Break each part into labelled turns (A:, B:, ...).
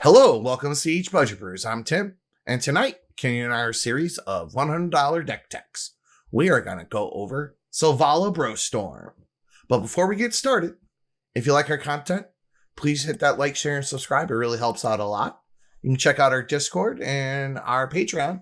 A: Hello, welcome to Siege Budget Brews. I'm Tim, and tonight, Kenny and I are a series of $100 deck techs. We are going to go over Selvala Bro Storm. But before we get started, if you like our content, please hit that like, share, and subscribe. It really helps out a lot. You can check out our Discord and our Patreon.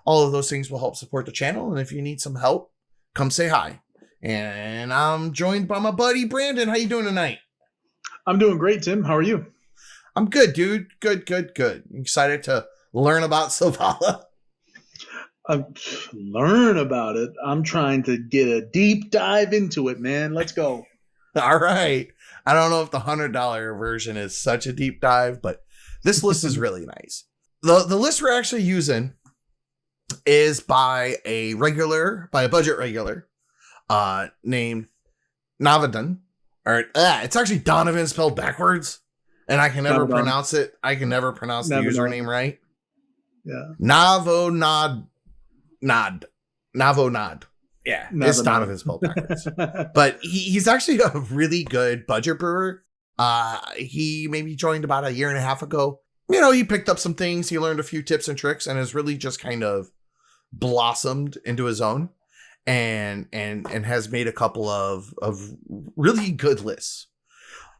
A: All of those things will help support the channel, and if you need some help, come say hi. And I'm joined by my buddy Brandon. How you doing tonight?
B: I'm doing great, Tim. How are you?
A: I'm good, dude. Good. Excited to learn about Selvala.
B: Learn about it. I'm trying to get a deep dive into it, man. Let's go.
A: All right. I don't know if the $100 version is such a deep dive, but this list is really nice. The list we're actually using is by a budget regular named Navadan. It's actually Donovan spelled backwards. And I can never pronounce it. I can never pronounce the username right.
B: Yeah.
A: Navonad. Yeah. It's Donovan spelled backwards. But he's actually a really good budget brewer. He maybe joined about a year and a half ago. You know, he picked up some things. He learned a few tips and tricks and has really just kind of blossomed into his own and has made a couple of really good lists.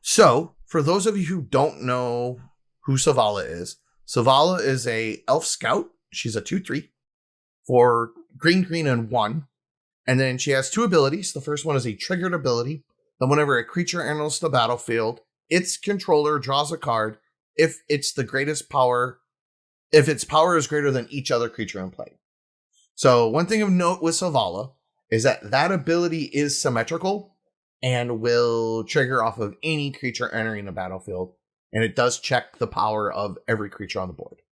A: So, for those of you who don't know who Selvala is a elf scout. She's a 2/3 for green, and 1. And then she has 2 abilities. The first one is a triggered ability. Then whenever a creature enters the battlefield, its controller draws a card if its power is greater than each other creature in play. So, one thing of note with Selvala is that ability is symmetrical and will trigger off of any creature entering the battlefield. And it does check the power of every creature on the board.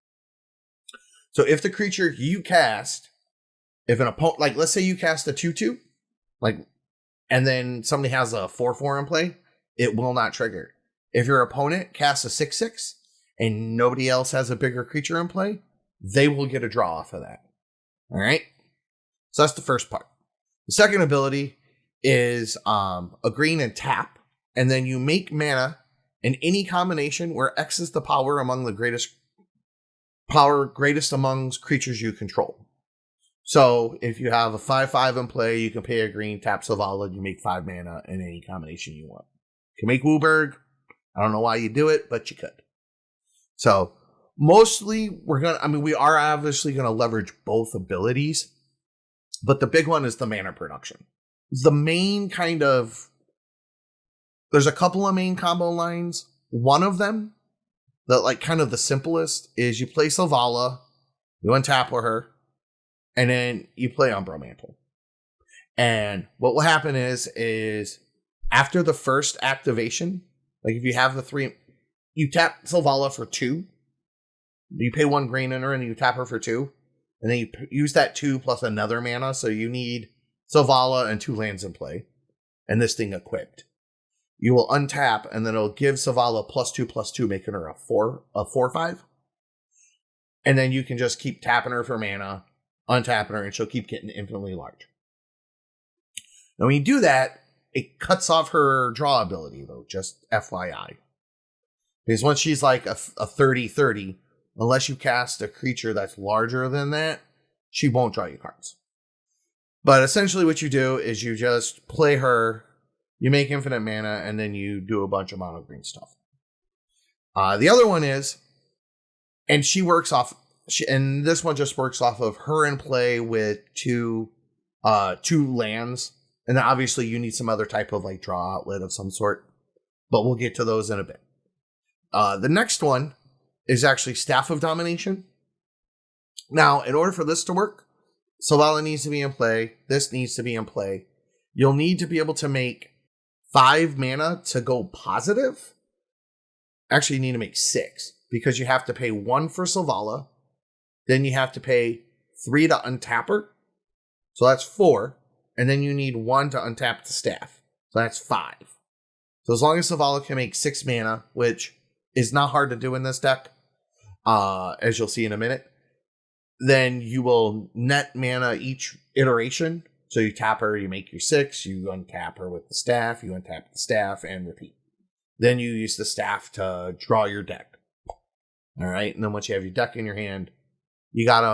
A: So if the creature you cast, if an opponent, like let's say you cast a 2/2, and then somebody has a 4/4 in play, it will not trigger. If your opponent casts a 6/6 and nobody else has a bigger creature in play, they will get a draw off of that. All right. So that's the first part. The second ability is a green and tap, and then you make mana in any combination where X is the power among the greatest amongst creatures you control. So if you have a 5/5 in play, you can pay a green, tap Selvala, you make 5 mana in any combination you want. You can make Wooburg. I don't know why you do it, but you could. So mostly we are obviously gonna leverage both abilities, but the big one is the mana production. The main there's a couple of main combo lines. One of them, the simplest, is you play Selvala, you untap with her, and then you play Umbra Mantle. And what will happen is after the first activation, like if you have the 3, you tap Selvala for 2, you pay 1 green in her, and you tap her for 2, and then you use that 2 plus another mana, so you need Selvala and 2 lands in play, and this thing equipped. You will untap, and then it'll give Selvala +2/+2, making her a 4/5. And then you can just keep tapping her for mana, untapping her, and she'll keep getting infinitely large. Now, when you do that, it cuts off her draw ability, though, just FYI. Because once she's like a 30/30, unless you cast a creature that's larger than that, she won't draw you cards. But essentially what you do is you just play her, you make infinite mana, and then you do a bunch of mono green stuff. The other one is, and this one just works off of her in play with 2 lands. And then obviously you need some other type of draw outlet of some sort, but we'll get to those in a bit. The next one is actually Staff of Domination. Now, in order for this to work, Selvala needs to be in play. This needs to be in play. You'll need to be able to make 5 mana to go positive. Actually, you need to make 6 because you have to pay 1 for Selvala. Then you have to pay 3 to untap her. So that's 4. And then you need 1 to untap the staff. So that's 5. So as long as Selvala can make 6 mana, which is not hard to do in this deck, as you'll see in a minute, then you will net mana each iteration. So you tap her, you make your 6, you untap her with the staff, you untap the staff, and repeat. Then you use the staff to draw your deck. All right. And then once you have your deck in your hand, you got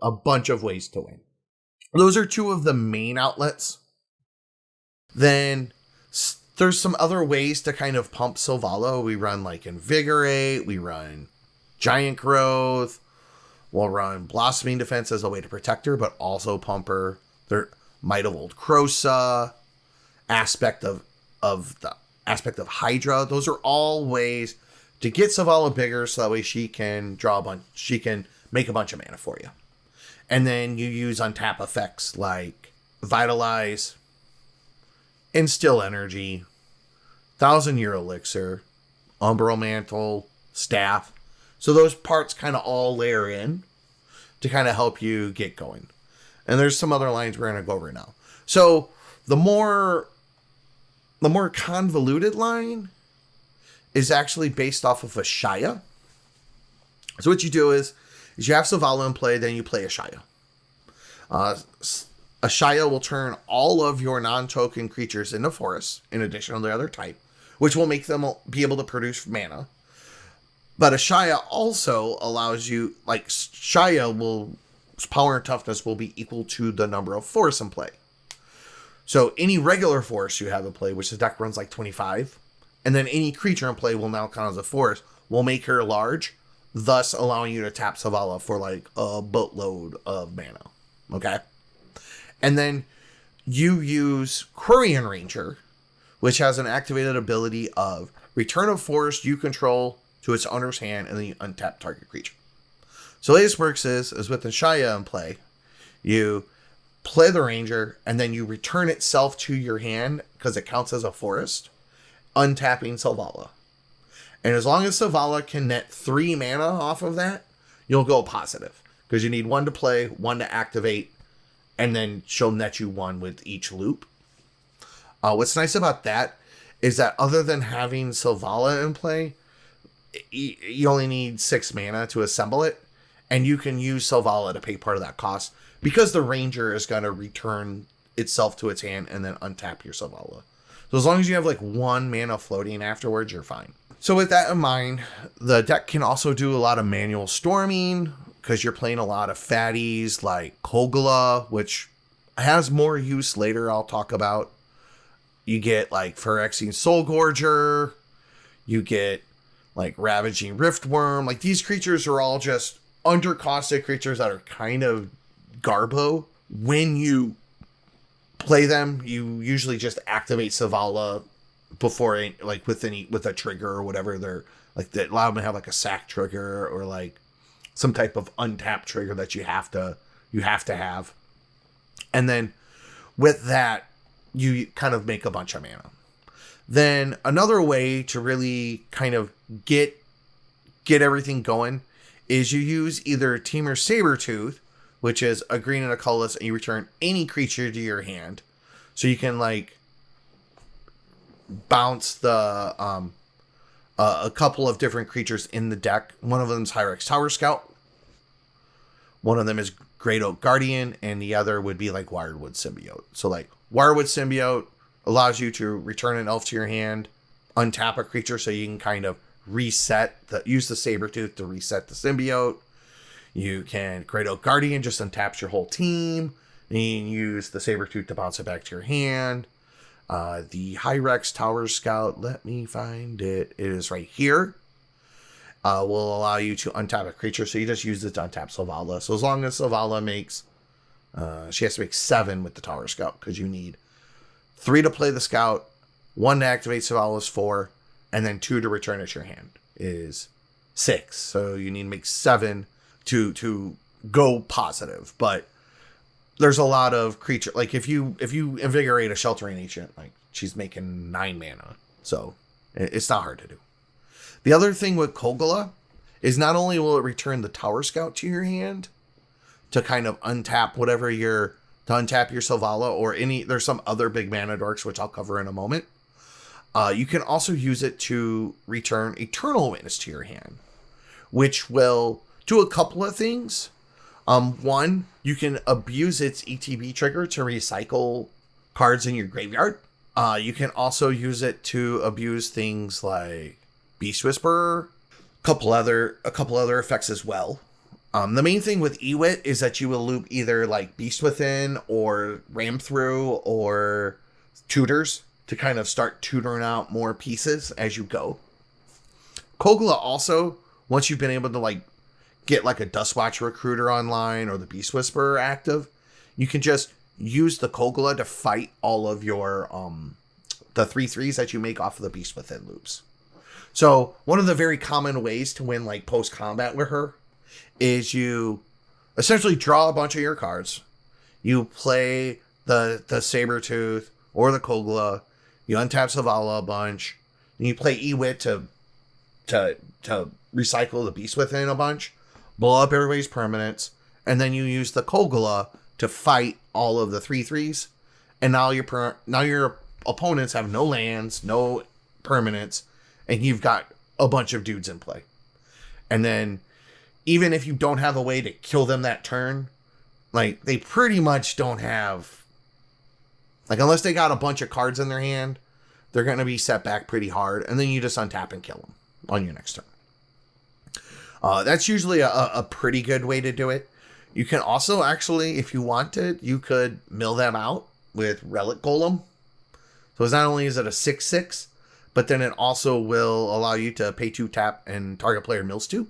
A: a bunch of ways to win. Those are two of the main outlets. Then there's some other ways to kind of pump Selvala. We run like Invigorate. We run Giant Growth. We'll run Blossoming Defense as a way to protect her, but also pump her. There, Might of Old Crosa, aspect of Hydra. Those are all ways to get Selvala bigger, so that way she can she can make a bunch of mana for you. And then you use untap effects like Vitalize, Instill Energy, 1,000-Year Elixir, Umbral Mantle, Staff. So those parts kind of all layer in to kind of help you get going. And there's some other lines we're going to go over now. So the more convoluted line is actually based off of a Shaya. So what you do is you have Selvala in play, then you play a Shaya. A Shaya will turn all of your non-token creatures into forests, in addition to the other type, which will make them be able to produce mana. But a Shaya also allows you, like, power and toughness will be equal to the number of forests in play. So any regular forest you have in play, which the deck runs like 25, and then any creature in play will now count as a forest, will make her large, thus allowing you to tap Selvala for like a boatload of mana. Okay? And then you use Quirion Ranger, which has an activated ability of return a forest you control to its owner's hand, and then you untap target creature. So the way this works is with the Shaya in play, you play the Ranger, and then you return itself to your hand because it counts as a forest, untapping Selvala. And as long as Selvala can net 3 mana off of that, you'll go positive. Because you need 1 to play, 1 to activate, and then she'll net you 1 with each loop. What's nice about that is that other than having Selvala in play, you only need 6 mana to assemble it, and you can use Selvala to pay part of that cost, because the Ranger is going to return itself to its hand and then untap your Selvala. So as long as you have like 1 mana floating afterwards, you're fine. So with that in mind, the deck can also do a lot of manual storming, because you're playing a lot of fatties like Kogla, which has more use later I'll talk about. You get like Phyrexian Soulgorger, you get like Ravaging Riftworm. Like, these creatures are all just undercosted creatures that are kind of garbo. When you play them, you usually just activate Selvala before, like, with a trigger or whatever. They're like, that allow them to have like a sack trigger or like some type of untap trigger that you have to have. And then with that, you kind of make a bunch of mana. Then another way to really kind of get everything going is you use either Temur Sabertooth, which is a green and a colorless, and you return any creature to your hand. So you can like bounce the a couple of different creatures in the deck. One of them is Hyrex Tower Scout. One of them is Great Oak Guardian, and the other would be like Wirewood Symbiote. So like Wirewood Symbiote allows you to return an elf to your hand, untap a creature so you can kind of use the Sabertooth to reset the symbiote. You can Great Oak Guardian, just untaps your whole team, and you can use the Sabertooth to bounce it back to your hand. The Hyrex Tower Scout, let me find it. It is right here. Will allow you to untap a creature, so you just use it to untap Selvala. So as long as Selvala makes, she has to make 7 with the Tower Scout, because you need 3 to play the Scout, 1 to activate Selvala's 4, and then 2 to return it to your hand is 6. So you need to make 7 to go positive. But there's a lot of creature, like if you invigorate a Sheltering Ancient, like she's making 9 mana. So it's not hard to do. The other thing with Kogla is not only will it return the Tower Scout to your hand to kind of untap your Selvala or there's some other big mana dorks, which I'll cover in a moment. You can also use it to return Eternal Witness to your hand, which will do a couple of things. One, you can abuse its ETB trigger to recycle cards in your graveyard. You can also use it to abuse things like Beast Whisperer, A couple other effects as well. The main thing with Ewit is that you will loop either like Beast Within or Ram Through or Tutors to kind of start tutoring out more pieces as you go. Kogla also, once you've been able to like get like a Dustwatch Recruiter online or the Beast Whisperer active, you can just use the Kogla to fight all of your the 3/3s that you make off of the Beast Within loops. So one of the very common ways to win like post combat with her is you essentially draw a bunch of your cards. You play the Sabertooth or the Kogla. You untap Selvala a bunch. And you play Ewit to recycle the Beast Within a bunch. Blow up everybody's permanents. And then you use the Kogla to fight all of the 3/3s. And now your opponents have no lands, no permanents, and you've got a bunch of dudes in play. And then even if you don't have a way to kill them that turn, like they pretty much don't have, like unless they got a bunch of cards in their hand, they're going to be set back pretty hard. And then you just untap and kill them on your next turn. That's usually a pretty good way to do it. You can also actually, if you wanted, you could mill them out with Relic Golem. So it's not only is it a 6/6, but then it also will allow you to pay 2 tap and target player mills 2.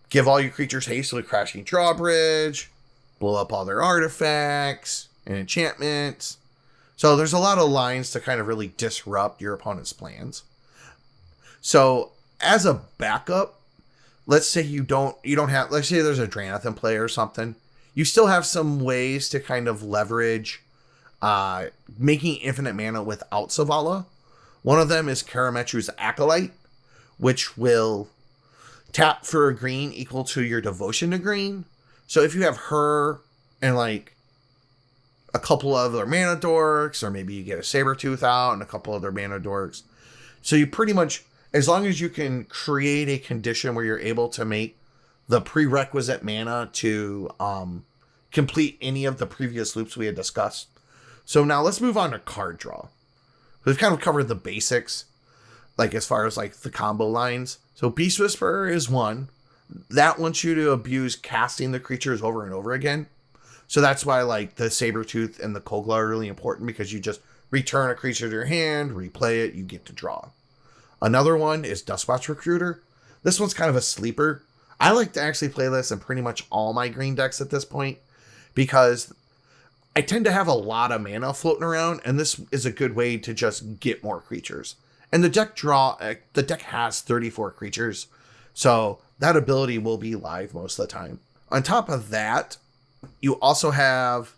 A: Give all your creatures haste with Crashing Drawbridge. Blow up all their artifacts and enchantments. So there's a lot of lines to kind of really disrupt your opponent's plans. So as a backup, let's say you don't have, let's say there's a Dranath in play or something. You still have some ways to kind of leverage making infinite mana without Selvala. One of them is Karametu's Acolyte, which will tap for a green equal to your devotion to green. So if you have her and like a couple of other mana dorks, or maybe you get a Sabertooth out and a couple other mana dorks. So you pretty much, as long as you can create a condition where you're able to make the prerequisite mana to complete any of the previous loops we had discussed. So now let's move on to card draw. We've kind of covered the basics, like as far as like the combo lines. So Beast Whisperer is one. That wants you to abuse casting the creatures over and over again. So that's why like the Sabertooth and the Kogla are really important, because you just return a creature to your hand, replay it, you get to draw. Another one is Dustwatch Recruiter. This one's kind of a sleeper. I like to actually play this in pretty much all my green decks at this point, because I tend to have a lot of mana floating around, and this is a good way to just get more creatures. And the deck has 34 creatures, so that ability will be live most of the time. On top of that, you also have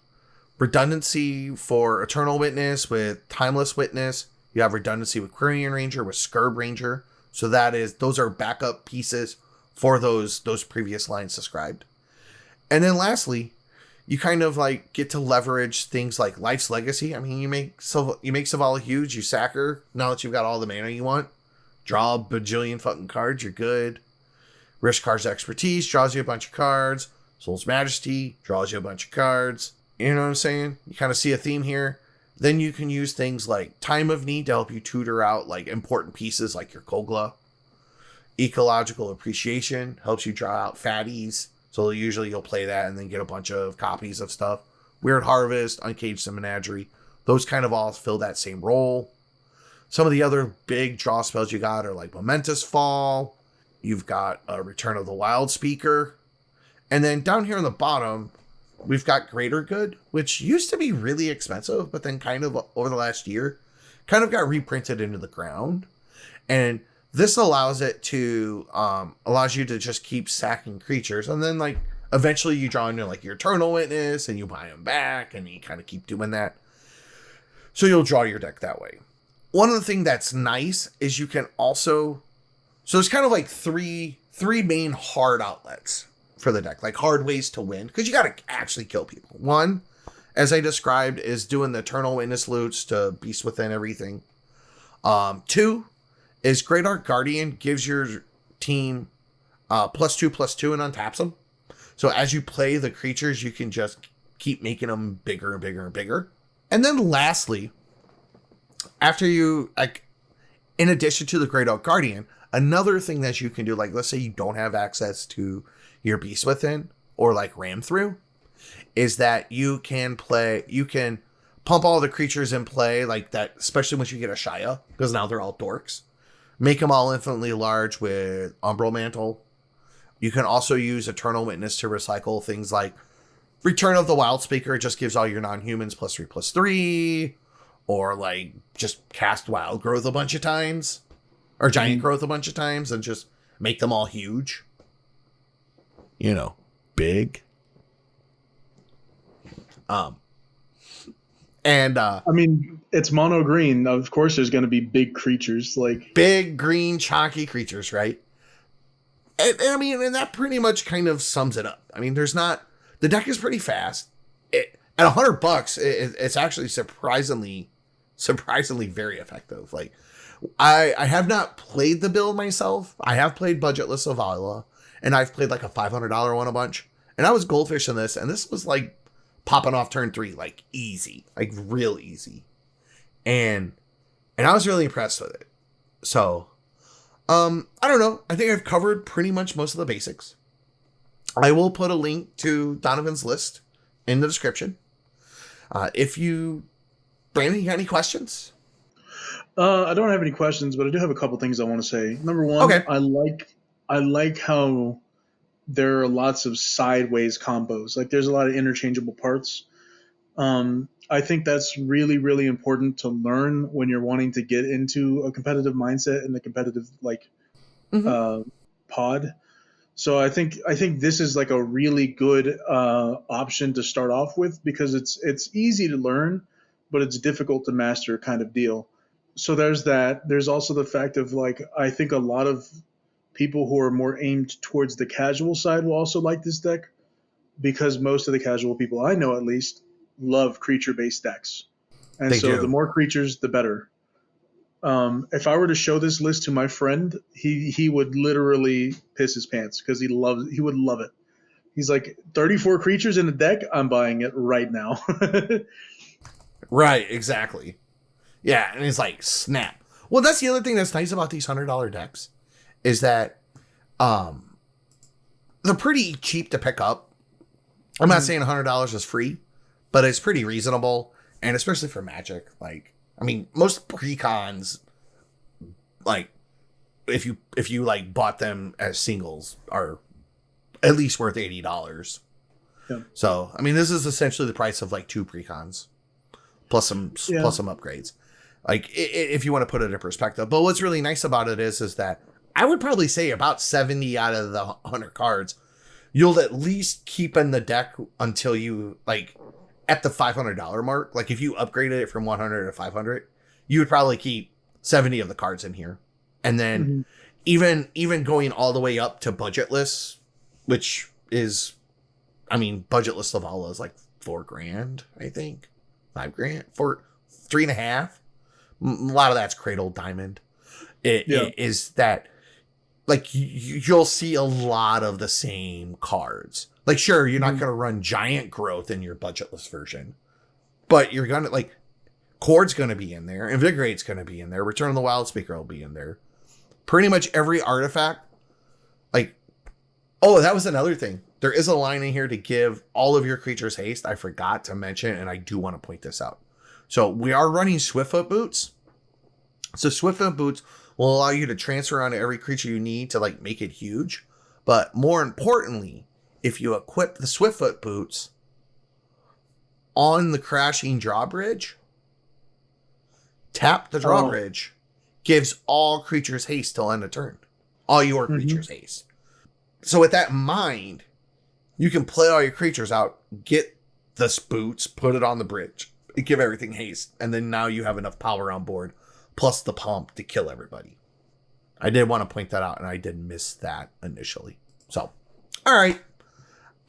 A: redundancy for Eternal Witness with Timeless Witness. You have redundancy with Quirion Ranger, with Scurb Ranger. So those are backup pieces for those previous lines described. And then lastly, you kind of like get to leverage things like Life's Legacy. I mean, you make Selvala huge, you sack her. Now that you've got all the mana you want, draw a bajillion fucking cards, you're good. Rishkar's Expertise draws you a bunch of cards. Soul's Majesty draws you a bunch of cards. You know what I'm saying? You kind of see a theme here. Then you can use things like Time of Need to help you tutor out like important pieces like your Kogla. Ecological Appreciation helps you draw out fatties. So usually you'll play that and then get a bunch of copies of stuff. Weird Harvest, Uncaged the Menagerie. Those kind of all fill that same role. Some of the other big draw spells you got are like Momentous Fall. You've got Return of the Wild Speaker. And then down here on the bottom, we've got Greater Good, which used to be really expensive, but then kind of over the last year, kind of got reprinted into the ground. And this allows you to just keep sacking creatures. And then like eventually you draw into like your Eternal Witness and you buy them back and you kind of keep doing that. So you'll draw your deck that way. One of the things that's nice is you can also, so there's kind of like three main hard outlets for the deck, like hard ways to win, because you got to actually kill people. One, as I described, is doing the Eternal Witness loots to Beast Within everything. Two is Great Arc Guardian gives your team +2/+2 and untaps them. So as you play the creatures, you can just keep making them bigger and bigger and bigger. And then lastly, after you, like, in addition to the Great Arc Guardian, Another thing that you can do, like let's say you don't have access to your Beast Within or like Ram Through, is that you can pump all the creatures in play like that, especially once you get a Shia, because now they're all dorks. Make them all infinitely large with Umbral Mantle. You can also use Eternal Witness to recycle things like Return of the Wild Speaker. It just gives all your non-humans +3/+3. Or like just cast Wild Growth a bunch of times. Or Giant Growth a bunch of times and just make them all huge. You know, big. I
B: mean, it's mono green. Of course, there's going to be big creatures like
A: big green chalky creatures, right? And I mean, and that pretty much kind of sums it up. I mean, the deck is pretty fast. At $100, it's actually surprisingly very effective. Like, I have not played the build myself. I have played budgetless Selvala, and I've played like a $500 one a bunch. And I was goldfish in this, and this was like popping off turn 3, like easy, like real easy. And I was really impressed with it. So, I don't know. I think I've covered pretty much most of the basics. I will put a link to Donovan's list in the description. Brandon, you got any questions?
B: I don't have any questions, but I do have a couple things I want to say. Number one, okay. I like how there are lots of sideways combos. Like there's a lot of interchangeable parts. I think that's really, really important to learn when you're wanting to get into a competitive mindset and a competitive pod. So I think this is like a really good option to start off with because it's easy to learn, but it's difficult to master kind of deal. So there's that. There's also the fact of like I think a lot of people who are more aimed towards the casual side will also like this deck because most of the casual people I know at least love creature-based decks. And the more creatures, the better. If I were to show this list to my friend, he would literally piss his pants because he would love it. He's like, 34 creatures in a deck? I'm buying it right now.
A: Right, exactly. Yeah, and it's like, snap. Well, that's the other thing that's nice about these $100 decks is that they're pretty cheap to pick up. I'm not saying $100 is free, but it's pretty reasonable, and especially for Magic. Like, I mean, most precons, like, if you like bought them as singles, are at least worth $80. Yeah. So, I mean, this is essentially the price of like 2 precons plus some upgrades. Like, if you want to put it in perspective. But what's really nice about it is that I would probably say about 70 out of the 100 cards, you'll at least keep in the deck until you, like, at the $500 mark. Like, if you upgraded it from 100 to 500, you would probably keep 70 of the cards in here. And then even going all the way up to budgetless, which is, I mean, budgetless Selvala is like $4,000, I think. $5,000, $3.5. A lot of that's Cradle Diamond. It is that, like, you'll see a lot of the same cards. Like, sure, you're not going to run Giant Growth in your budgetless version, but you're going to, like, Chord's going to be in there. Invigorate's going to be in there. Return of the Wild Speaker will be in there. Pretty much every artifact. Like, oh, that was another thing. There is a line in here to give all of your creatures haste. I forgot to mention, and I do want to point this out. So we are running Swiftfoot Boots. So Swiftfoot Boots will allow you to transfer onto every creature you need to, like, make it huge. But more importantly, if you equip the Swiftfoot Boots on the Crashing Drawbridge, tap the drawbridge, gives all creatures haste till end of turn. All your creatures haste. So with that in mind, you can play all your creatures out, get the boots, put it on the bridge, give everything haste, and then now you have enough power on board, plus the pump to kill everybody. I did want to point that out, and I did miss that initially. So, all right.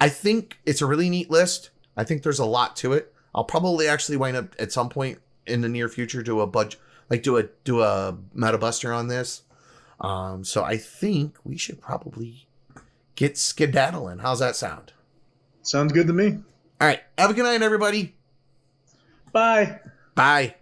A: I think it's a really neat list. I think there's a lot to it. I'll probably actually wind up at some point in the near future do a meta buster on this. So I think we should probably get skedaddling. How's that sound?
B: Sounds good to me.
A: All right. Have a good night, everybody.
B: Bye.
A: Bye.